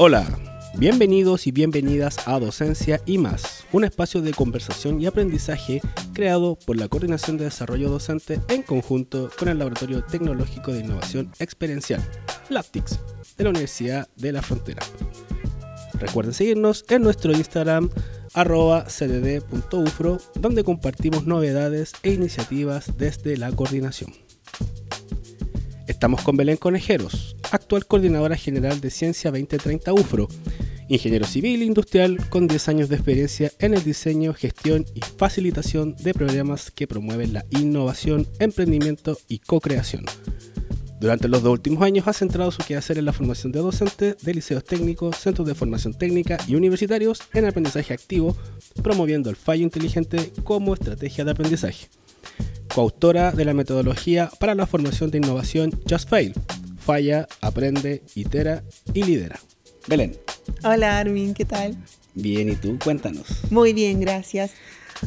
Hola, bienvenidos y bienvenidas a Docencia y Más, un espacio de conversación y aprendizaje creado por la Coordinación de Desarrollo Docente en conjunto con el Laboratorio Tecnológico de Innovación Experiencial, LabTICS, de la Universidad de la Frontera. Recuerden seguirnos en nuestro Instagram @cdd.ufro, donde compartimos novedades e iniciativas desde la coordinación. Estamos con Belén Conejeros, actual coordinadora general de Ciencia 2030 UFRO, ingeniero civil e industrial con 10 años de experiencia en el diseño, gestión y facilitación de programas que promueven la innovación, emprendimiento y co-creación. Durante los 2 últimos años ha centrado su quehacer en la formación de docentes de liceos técnicos, centros de formación técnica y universitarios en aprendizaje activo, promoviendo el fallo inteligente como estrategia de aprendizaje. Coautora de la metodología para la formación de innovación Just Fail, falla, aprende, itera y lidera. Belén. Hola Armin, ¿qué tal? Bien, ¿y tú? Cuéntanos. Muy bien, gracias.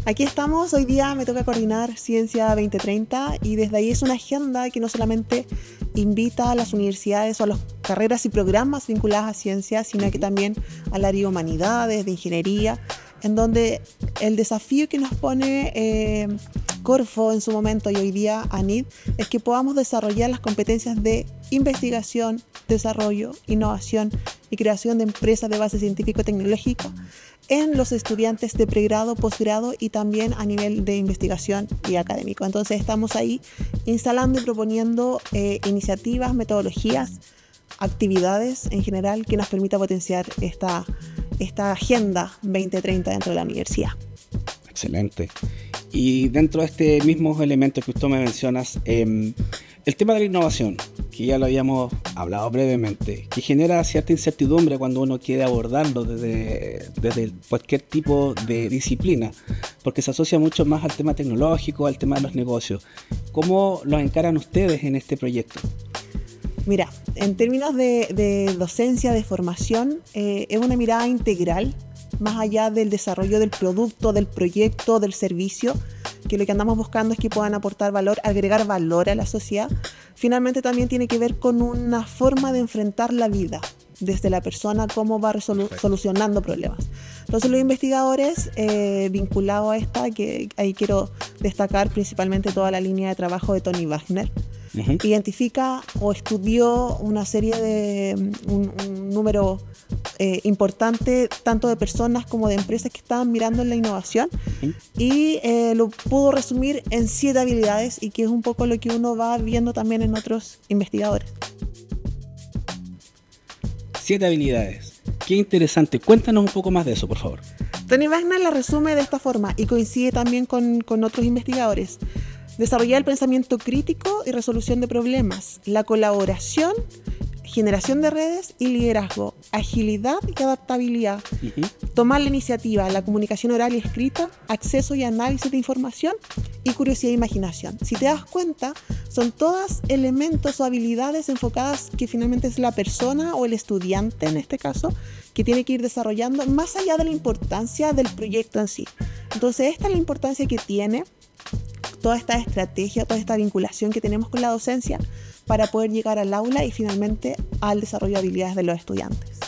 Aquí estamos, hoy día me toca coordinar Ciencia 2030 y desde ahí es una agenda que no solamente invita a las universidades o a las carreras y programas vinculadas a ciencia, sino que también al área de humanidades, de ingeniería, en donde el desafío que nos pone Corfo en su momento y hoy día ANID es que podamos desarrollar las competencias de investigación, desarrollo, innovación y creación de empresas de base científico-tecnológica en los estudiantes de pregrado, posgrado y también a nivel de investigación y académico. Entonces estamos ahí instalando y proponiendo iniciativas, metodologías, actividades en general que nos permita potenciar esta Agenda 2030 dentro de la universidad. Excelente. Y dentro de este mismo elemento que usted me mencionas, el tema de la innovación, que ya lo habíamos hablado brevemente, que genera cierta incertidumbre cuando uno quiere abordarlo desde cualquier tipo de disciplina, porque se asocia mucho más al tema tecnológico, al tema de los negocios. ¿Cómo lo encaran ustedes en este proyecto? Mira, en términos de docencia, de formación, es una mirada integral, más allá del desarrollo del producto, del proyecto, del servicio, que lo que andamos buscando es que puedan aportar valor, agregar valor a la sociedad. Finalmente también tiene que ver con una forma de enfrentar la vida, desde la persona, cómo va solucionando problemas. Entonces los investigadores vinculados a esta, que ahí quiero destacar principalmente toda la línea de trabajo de Tony Wagner, identifica o estudió una serie de un número importante tanto de personas como de empresas que estaban mirando en la innovación y lo pudo resumir en 7 habilidades y que es un poco lo que uno va viendo también en otros investigadores. 7 habilidades. Qué interesante. Cuéntanos un poco más de eso, por favor. Tony Wagner la resume de esta forma y coincide también con otros investigadores. Desarrollar el pensamiento crítico y resolución de problemas, la colaboración, generación de redes y liderazgo, agilidad y adaptabilidad, tomar la iniciativa, la comunicación oral y escrita, acceso y análisis de información y curiosidad e imaginación. Si te das cuenta, son todos elementos o habilidades enfocadas que finalmente es la persona o el estudiante en este caso que tiene que ir desarrollando más allá de la importancia del proyecto en sí. Entonces esta es la importancia que tiene toda esta estrategia, toda esta vinculación que tenemos con la docencia para poder llegar al aula y finalmente al desarrollo de habilidades de los estudiantes.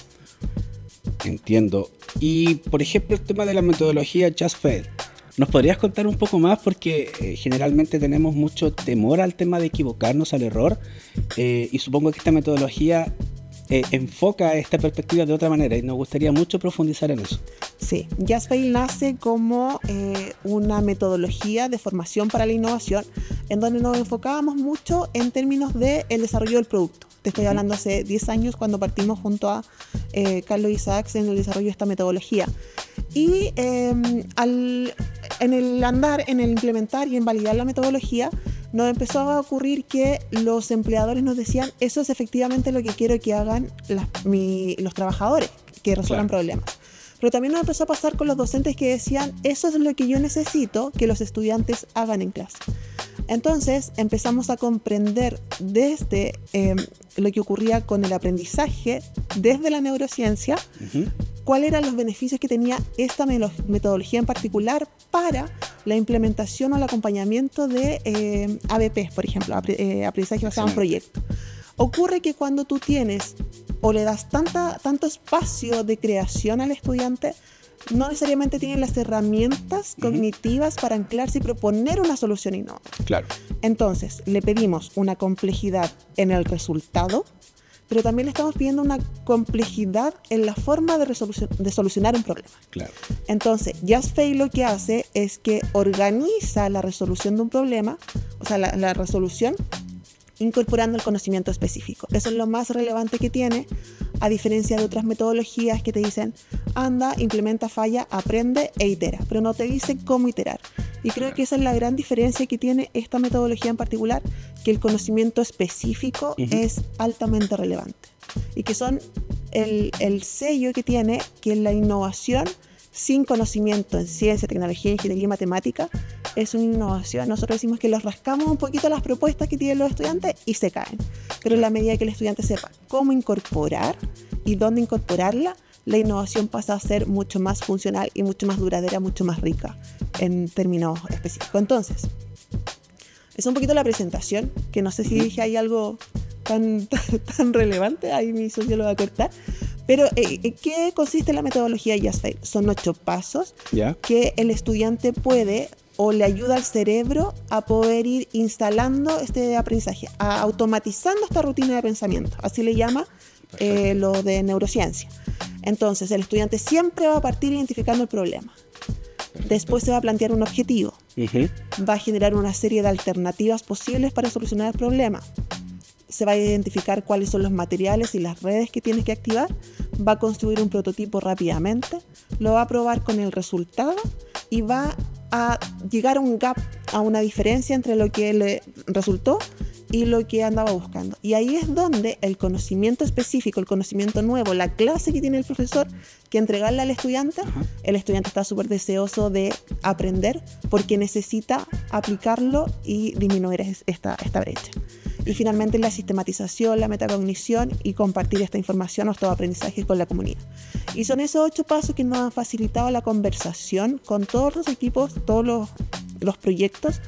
Entiendo. Y, por ejemplo, el tema de la metodología Just Fail. ¿Nos podrías contar un poco más? Porque generalmente tenemos mucho temor al tema de equivocarnos, al error, y supongo que esta metodología enfoca esta perspectiva de otra manera y nos gustaría mucho profundizar en eso. Sí, Just Fail nace como una metodología de formación para la innovación en donde nos enfocábamos mucho en términos del desarrollo del producto. Te estoy hablando hace 10 años cuando partimos junto a Carlos Isaacs en el desarrollo de esta metodología. Y en el andar, en el implementar y en validar la metodología, nos empezó a ocurrir que los empleadores nos decían, eso es efectivamente lo que quiero que hagan los trabajadores, que resuelvan problemas. Pero también nos empezó a pasar con los docentes que decían, eso es lo que yo necesito que los estudiantes hagan en clase. Entonces empezamos a comprender desde lo que ocurría con el aprendizaje, desde la neurociencia, cuáles eran los beneficios que tenía esta metodología en particular para la implementación o el acompañamiento de ABPs, por ejemplo, aprendizaje basado en proyectos. Ocurre que cuando tú tienes o le das tanto espacio de creación al estudiante, no necesariamente tiene las herramientas cognitivas para anclarse y proponer una solución innovadora. Claro. Entonces, le pedimos una complejidad en el resultado, pero también le estamos pidiendo una complejidad en la forma de solucionar un problema. Claro. Entonces, JustFail lo que hace es que organiza la resolución de un problema, o sea, la resolución, incorporando el conocimiento específico. Eso es lo más relevante que tiene, a diferencia de otras metodologías que te dicen, anda, implementa, falla, aprende e itera, pero no te dice cómo iterar. Y creo que esa es la gran diferencia que tiene esta metodología en particular, que el conocimiento específico es altamente relevante. Y que son el sello que tiene que la innovación sin conocimiento en ciencia, tecnología, ingeniería y matemática es una innovación. Nosotros decimos que los rascamos un poquito las propuestas que tienen los estudiantes y se caen. Pero en la medida que el estudiante sepa cómo incorporar y dónde incorporarla, la innovación pasa a ser mucho más funcional y mucho más duradera, mucho más rica en términos específicos. Entonces, es un poquito la presentación, que no sé si dije ahí algo tan relevante, ahí mi socio lo va a cortar. Pero, ¿qué consiste la metodología JustFail? Son 8 pasos que el estudiante puede o le ayuda al cerebro a poder ir instalando este aprendizaje, automatizando esta rutina de pensamiento. Así le llama lo de neurociencia. Entonces, el estudiante siempre va a partir identificando el problema. Después se va a plantear un objetivo. Va a generar una serie de alternativas posibles para solucionar el problema. Se va a identificar cuáles son los materiales y las redes que tienes que activar. Va a construir un prototipo rápidamente. Lo va a probar con el resultado y va a llegar a un gap, a una diferencia entre lo que le resultó y lo que andaba buscando. Y ahí es donde el conocimiento específico, el conocimiento nuevo, la clase que tiene el profesor que entregarle al estudiante, el estudiante está súper deseoso de aprender porque necesita aplicarlo y disminuir esta brecha. Y finalmente la sistematización, la metacognición y compartir esta información o estos aprendizajes con la comunidad. Y son esos 8 pasos que nos han facilitado la conversación con todos los equipos, todos los proyectos,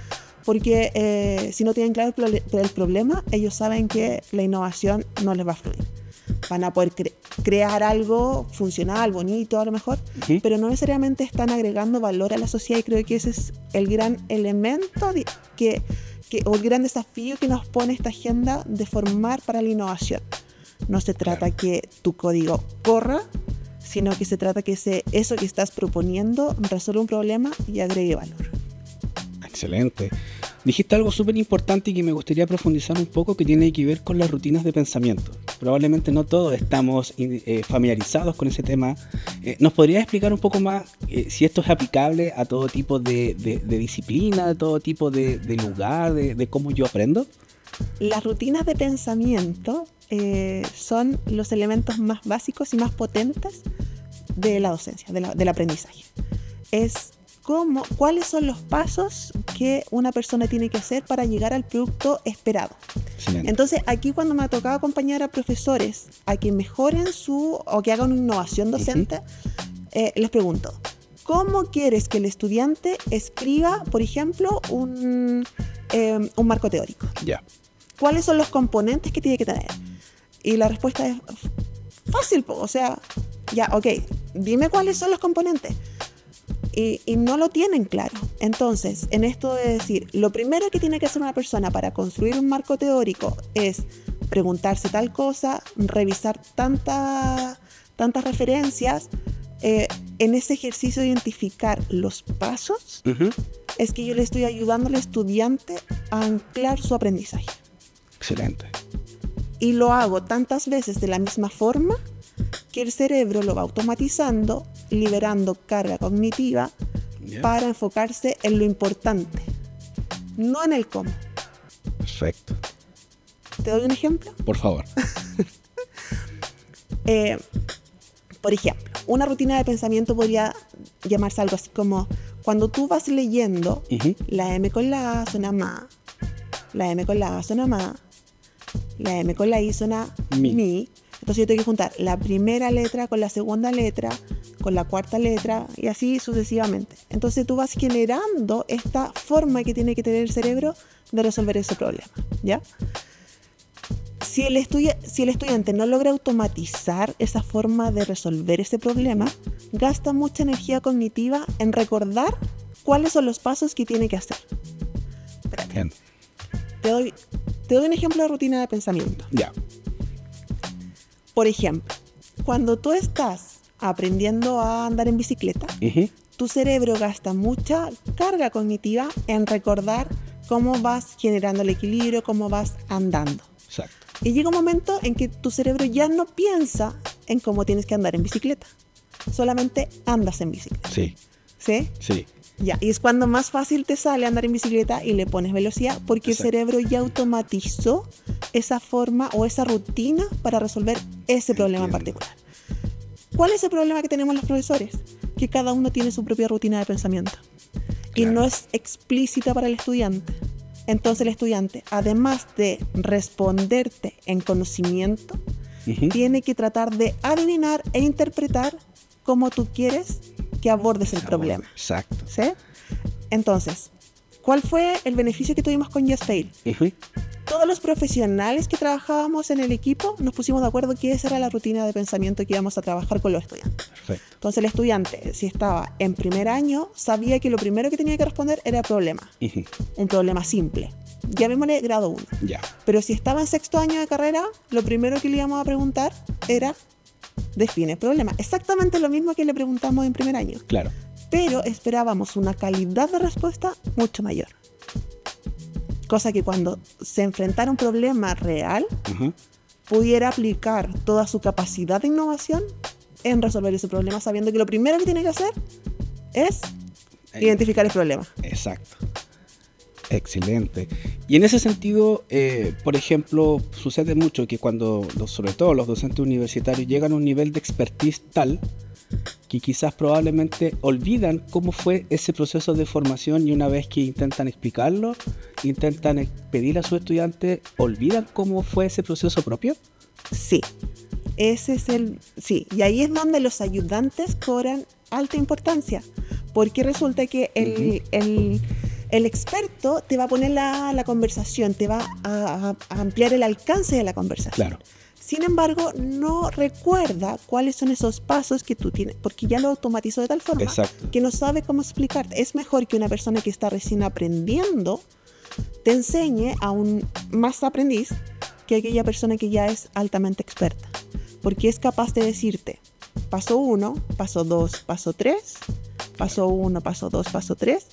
porque si no tienen claro el problema, ellos saben que la innovación no les va a fluir. Van a poder crear algo funcional, bonito a lo mejor, pero no necesariamente están agregando valor a la sociedad, y creo que ese es el gran elemento o el gran desafío que nos pone esta agenda de formar para la innovación. No se trata que tu código corra, sino que se trata que eso que estás proponiendo resuelva un problema y agregue valor. Excelente. Dijiste algo súper importante y que me gustaría profundizar un poco, que tiene que ver con las rutinas de pensamiento. Probablemente no todos estamos familiarizados con ese tema. ¿Nos podrías explicar un poco más si esto es aplicable a todo tipo de disciplina, a todo tipo de lugar, de cómo yo aprendo? Las rutinas de pensamiento son los elementos más básicos y más potentes de la docencia, del aprendizaje. ¿Cuáles son los pasos que una persona tiene que hacer para llegar al producto esperado? Excelente. Entonces, aquí cuando me ha tocado acompañar a profesores a que mejoren o que hagan una innovación docente, les pregunto, ¿cómo quieres que el estudiante escriba, por ejemplo, un marco teórico? ¿Cuáles son los componentes que tiene que tener? Y la respuesta es fácil, o sea, dime cuáles son los componentes. Y no lo tienen claro. Entonces, en esto de decir, lo primero que tiene que hacer una persona para construir un marco teórico es preguntarse tal cosa, revisar tantas referencias. En ese ejercicio de identificar los pasos, es que yo le estoy ayudando al estudiante a anclar su aprendizaje. Excelente. Y lo hago tantas veces de la misma forma que el cerebro lo va automatizando, liberando carga cognitiva para enfocarse en lo importante, no en el cómo. Perfecto. ¿Te doy un ejemplo? Por favor. Por ejemplo, una rutina de pensamiento podría llamarse algo así como cuando tú vas leyendo, la M con la A suena ma, la M con la A suena ma, la M con la I suena mi. Entonces yo tengo que juntar la primera letra con la segunda letra, con la cuarta letra y así sucesivamente. Entonces tú vas generando esta forma que tiene que tener el cerebro de resolver ese problema, ¿ya? Si el estudiante no logra automatizar esa forma de resolver ese problema, gasta mucha energía cognitiva en recordar cuáles son los pasos que tiene que hacer. Espérate. Bien. Te doy un ejemplo de rutina de pensamiento. Ya. Por ejemplo, cuando tú estás aprendiendo a andar en bicicleta, tu cerebro gasta mucha carga cognitiva en recordar cómo vas generando el equilibrio, cómo vas andando. Exacto. Y llega un momento en que tu cerebro ya no piensa en cómo tienes que andar en bicicleta. Solamente andas en bicicleta. Sí. ¿Sí? Sí. Ya, y es cuando más fácil te sale andar en bicicleta y le pones velocidad porque Exacto. el cerebro ya automatizó esa forma o esa rutina para resolver ese problema en Entiendo. particular. ¿Cuál es el problema que tenemos los profesores? Que cada uno tiene su propia rutina de pensamiento y Claro. no es explícita para el estudiante. Entonces el estudiante, además de responderte en conocimiento, tiene que tratar de adivinar e interpretar cómo tú quieres que abordes el problema. Exacto. ¿Sí? Entonces, ¿cuál fue el beneficio que tuvimos con Just Fail? Todos los profesionales que trabajábamos en el equipo nos pusimos de acuerdo que esa era la rutina de pensamiento que íbamos a trabajar con los estudiantes. Perfecto. Entonces el estudiante, si estaba en primer año, sabía que lo primero que tenía que responder era problema. Un problema simple. Llamémosle grado 1. Ya. Pero si estaba en sexto año de carrera, lo primero que le íbamos a preguntar era define el problema. Exactamente lo mismo que le preguntamos en primer año. Claro. Pero esperábamos una calidad de respuesta mucho mayor. Cosa que cuando se enfrentara a un problema real, pudiera aplicar toda su capacidad de innovación en resolver ese problema, sabiendo que lo primero que tiene que hacer es identificar el problema. Exacto. Excelente. Y en ese sentido, por ejemplo, sucede mucho que cuando, sobre todo los docentes universitarios, llegan a un nivel de expertise tal que quizás probablemente olvidan cómo fue ese proceso de formación y una vez que intentan explicarlo, intentan pedir a sus estudiantes, ¿olvidan cómo fue ese proceso propio? Sí, ese es sí, y ahí es donde los ayudantes cobran alta importancia, porque resulta que el experto te va a poner la conversación, te va a ampliar el alcance de la conversación. Claro. Sin embargo, no recuerda cuáles son esos pasos que tú tienes, porque ya lo automatizó de tal forma Exacto. que no sabe cómo explicarte. Es mejor que una persona que está recién aprendiendo te enseñe a un más aprendiz que aquella persona que ya es altamente experta, porque es capaz de decirte paso 1, paso 2, paso 3, paso 1, paso 2, paso 3,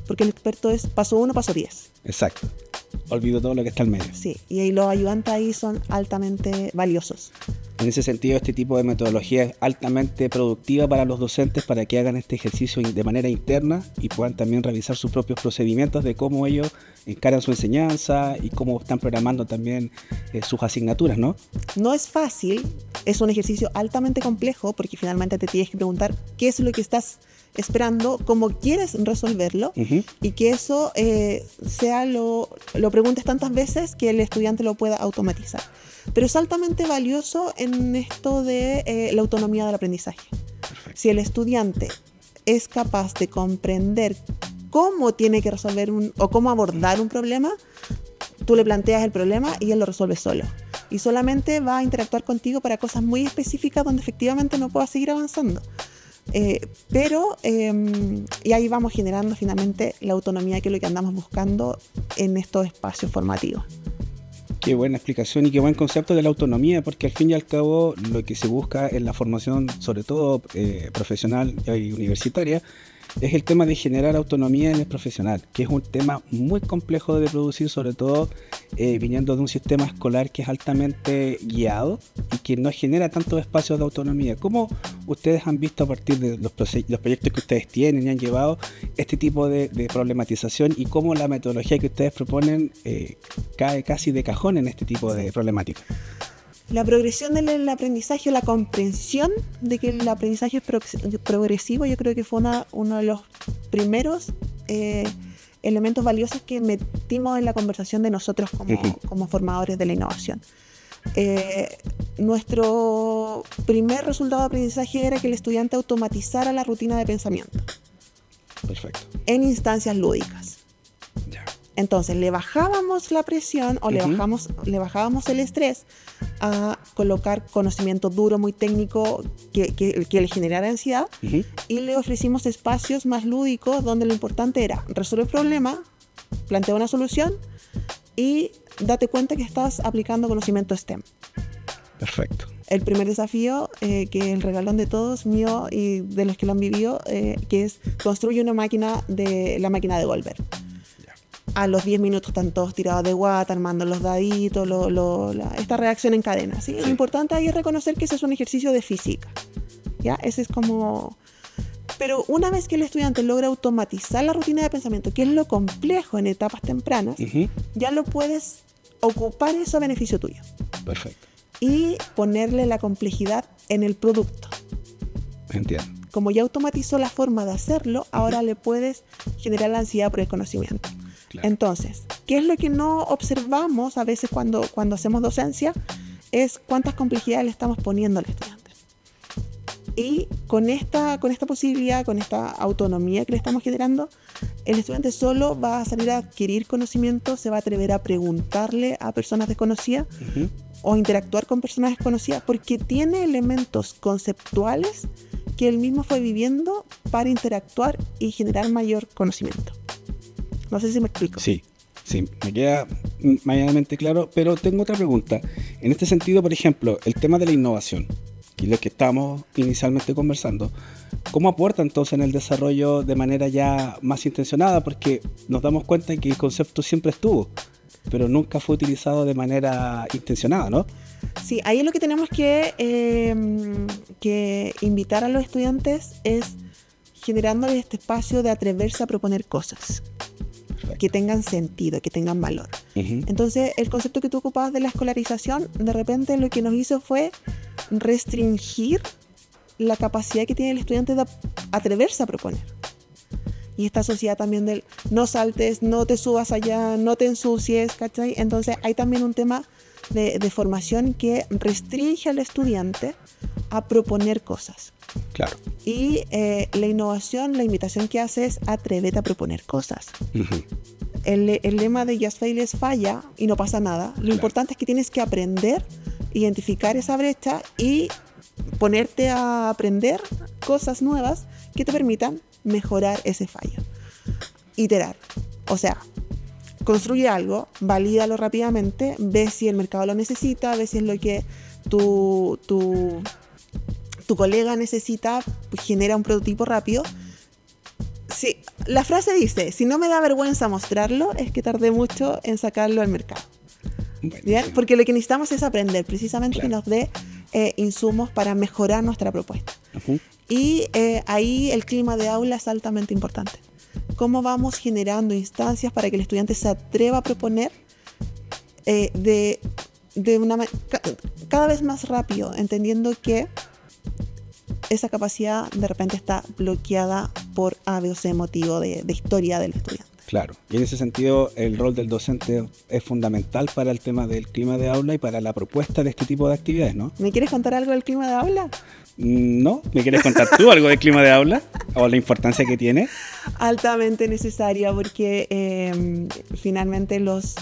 porque el experto es paso 1, paso 10. Exacto. Olvido todo lo que está al medio. Sí, y ahí los ayudantes ahí son altamente valiosos. En ese sentido, este tipo de metodología es altamente productiva para los docentes para que hagan este ejercicio de manera interna y puedan también revisar sus propios procedimientos de cómo ellos encaran su enseñanza y cómo están programando también sus asignaturas, ¿no? No es fácil, es un ejercicio altamente complejo porque finalmente te tienes que preguntar qué es lo que estás esperando, cómo quieres resolverlo y que eso lo preguntes tantas veces que el estudiante lo pueda automatizar. Pero es altamente valioso en esto de la autonomía del aprendizaje. Perfecto. Si el estudiante es capaz de comprender cómo tiene que resolver o cómo abordar un problema, tú le planteas el problema y él lo resuelve solo. Y solamente va a interactuar contigo para cosas muy específicas donde efectivamente no pueda seguir avanzando. Y ahí vamos generando finalmente la autonomía que es lo que andamos buscando en estos espacios formativos. Qué buena explicación y qué buen concepto de la autonomía, porque al fin y al cabo lo que se busca en la formación, sobre todo profesional y universitaria, es el tema de generar autonomía en el profesional, que es un tema muy complejo de producir, sobre todo viniendo de un sistema escolar que es altamente guiado y que no genera tantos espacios de autonomía. ¿Cómo ustedes han visto a partir de los proyectos que ustedes tienen y han llevado este tipo de problematización y cómo la metodología que ustedes proponen cae casi de cajón en este tipo de problemática? La progresión del aprendizaje, la comprensión de que el aprendizaje es progresivo, yo creo que fue uno de los primeros elementos valiosos que metimos en la conversación de nosotros como formadores de la innovación. Nuestro primer resultado de aprendizaje era que el estudiante automatizara la rutina de pensamiento. Perfecto. En instancias lúdicas. Ya. Entonces le bajábamos la presión o le bajábamos el estrés a colocar conocimiento duro, muy técnico, que le generara ansiedad, y le ofrecimos espacios más lúdicos donde lo importante era resolver el problema, plantear una solución y date cuenta que estás aplicando conocimiento STEM. Perfecto. El primer desafío, que es el regalón de todos, mío y de los que lo han vivido, que es construye una máquina la máquina de Volver. A los 10 minutos están todos tirados de guata, armando los daditos, esta reacción en cadena, ¿sí? Lo importante ahí es reconocer que ese es un ejercicio de física, ¿ya? Ese es como... Pero una vez que el estudiante logra automatizar la rutina de pensamiento, que es lo complejo en etapas tempranas, ya lo puedes ocupar eso a beneficio tuyo. Perfecto. Y ponerle la complejidad en el producto. Entiendo. Como ya automatizó la forma de hacerlo, ahora le puedes generar la ansiedad por el conocimiento. Claro. Entonces, ¿qué es lo que no observamos a veces cuando hacemos docencia? Es cuántas complejidades le estamos poniendo al estudiante. Y con esta posibilidad, con esta autonomía que le estamos generando, el estudiante solo va a salir a adquirir conocimiento, se va a atrever a preguntarle a personas desconocidas o interactuar con personas desconocidas porque tiene elementos conceptuales que él mismo fue viviendo para interactuar y generar mayor conocimiento. No sé si me explico. Sí, me queda medianamente claro, pero tengo otra pregunta. En este sentido, por ejemplo, el tema de la innovación, que es lo que estábamos inicialmente conversando, ¿cómo aporta entonces en el desarrollo de manera ya más intencionada? Porque nos damos cuenta de que el concepto siempre estuvo, pero nunca fue utilizado de manera intencionada, ¿no? Sí, ahí lo que tenemos que invitar a los estudiantes es generándoles este espacio de atreverse a proponer cosas. Perfecto. Que tengan sentido, que tengan valor. Entonces, el concepto que tú ocupabas de la escolarización, de repente lo que nos hizo fue restringir la capacidad que tiene el estudiante de atreverse a proponer. Y esta sociedad también del no saltes, no te subas allá, no te ensucies, ¿cachai? Entonces, hay también un tema de formación que restringe al estudiante a proponer cosas. Claro. Y la innovación, la invitación que hace es atrévete a proponer cosas. El lema de Just Fail es falla y no pasa nada. Lo importante es que tienes que aprender, identificar esa brecha y ponerte a aprender cosas nuevas que te permitan mejorar ese fallo. Iterar. O sea, construye algo, valídalo rápidamente, ve si el mercado lo necesita, ve si es lo que tu colega necesita, genera un prototipo rápido. Sí, la frase dice, si no me da vergüenza mostrarlo, es que tardé mucho en sacarlo al mercado. ¿Bien? Porque lo que necesitamos es aprender, precisamente que nos dé insumos para mejorar nuestra propuesta. Y ahí el clima de aula es altamente importante. Cómo vamos generando instancias para que el estudiante se atreva a proponer cada vez más rápido, entendiendo que esa capacidad de repente está bloqueada por A, B o C motivo de historia del estudiante. Claro, y en ese sentido el rol del docente es fundamental para el tema del clima de aula y para la propuesta de este tipo de actividades, ¿no? ¿Me quieres contar algo del clima de aula? No, ¿me quieres contar tú algo del clima de aula o la importancia que tiene? Altamente necesaria porque finalmente los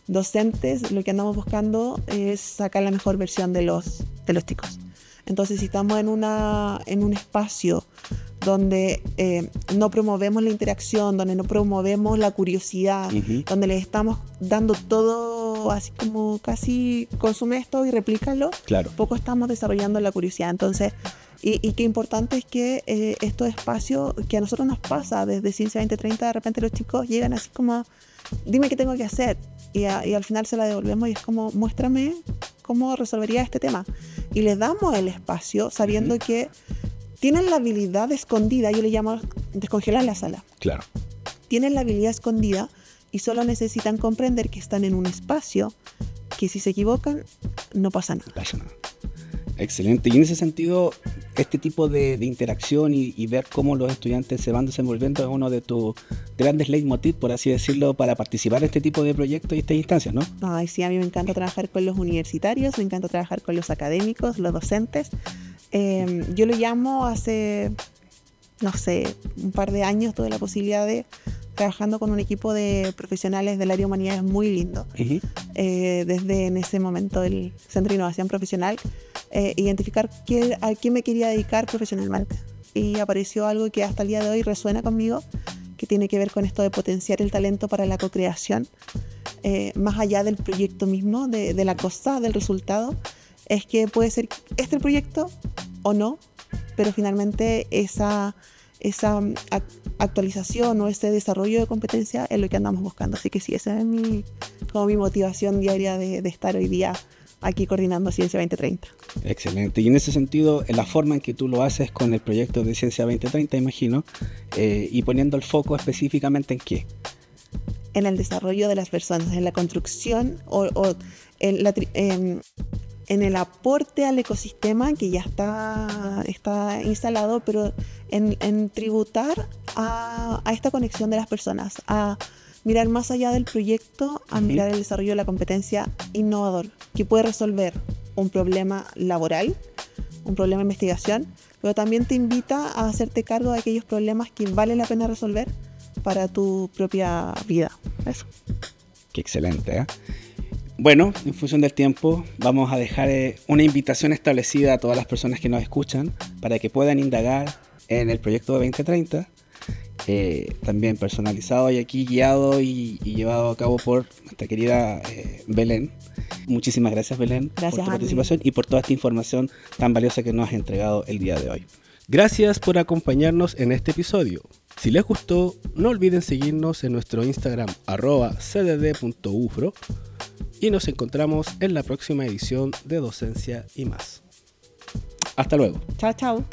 docentes lo que andamos buscando es sacar la mejor versión de los chicos. Entonces, si estamos en un espacio donde no promovemos la interacción, donde no promovemos la curiosidad, donde les estamos dando todo así como casi consume esto y replícalo, poco estamos desarrollando la curiosidad. Entonces, y qué importante es que estos espacios que a nosotros nos pasa desde Ciencia 2030, de repente los chicos llegan así como, dime qué tengo que hacer, y al final se la devolvemos y es como, muéstrame cómo resolvería este tema. Y les damos el espacio sabiendo que tienen la habilidad escondida, yo le llamo descongelar la sala. Claro. Tienen la habilidad escondida y solo necesitan comprender que están en un espacio que si se equivocan no pasa nada. Excelente. Y en ese sentido, este tipo de interacción y ver cómo los estudiantes se van desenvolviendo es uno de tus grandes leitmotiv, por así decirlo, para participar en este tipo de proyectos y estas instancias, ¿no? Ay, sí, a mí me encanta trabajar con los universitarios, me encanta trabajar con los académicos, los docentes. Yo lo llamo hace, no sé, un par de años, tuve la posibilidad de trabajando con un equipo de profesionales del área de humanidades muy lindo. Desde en ese momento el Centro de Innovación Profesional, identificar a qué me quería dedicar profesionalmente. Y apareció algo que hasta el día de hoy resuena conmigo, que tiene que ver con esto de potenciar el talento para la co-creación, más allá del proyecto mismo, de la cosa, del resultado. Es que puede ser el proyecto o no, pero finalmente esa actualización o ese desarrollo de competencia es lo que andamos buscando. Así que sí, esa es mi motivación diaria de estar hoy día aquí coordinando Ciencia 2030. Excelente. Y en ese sentido, la forma en que tú lo haces con el proyecto de Ciencia 2030, imagino, y poniendo el foco específicamente en qué. En el desarrollo de las personas, en la construcción o en el aporte al ecosistema que ya está instalado, pero en tributar a esta conexión de las personas, a mirar más allá del proyecto, a mirar el desarrollo de la competencia innovador, que puede resolver un problema laboral, un problema de investigación, pero también te invita a hacerte cargo de aquellos problemas que vale la pena resolver para tu propia vida. Eso. Qué excelente, ¿eh? Bueno, en función del tiempo, vamos a dejar una invitación establecida a todas las personas que nos escuchan para que puedan indagar en el proyecto de 2030, también personalizado y aquí guiado y llevado a cabo por nuestra querida Belén. Muchísimas gracias, Belén, por tu participación y por toda esta información tan valiosa que nos has entregado el día de hoy. Gracias por acompañarnos en este episodio. Si les gustó, no olviden seguirnos en nuestro Instagram @cdd.ufro y nos encontramos en la próxima edición de Docencia y Más. Hasta luego. Chao, chao.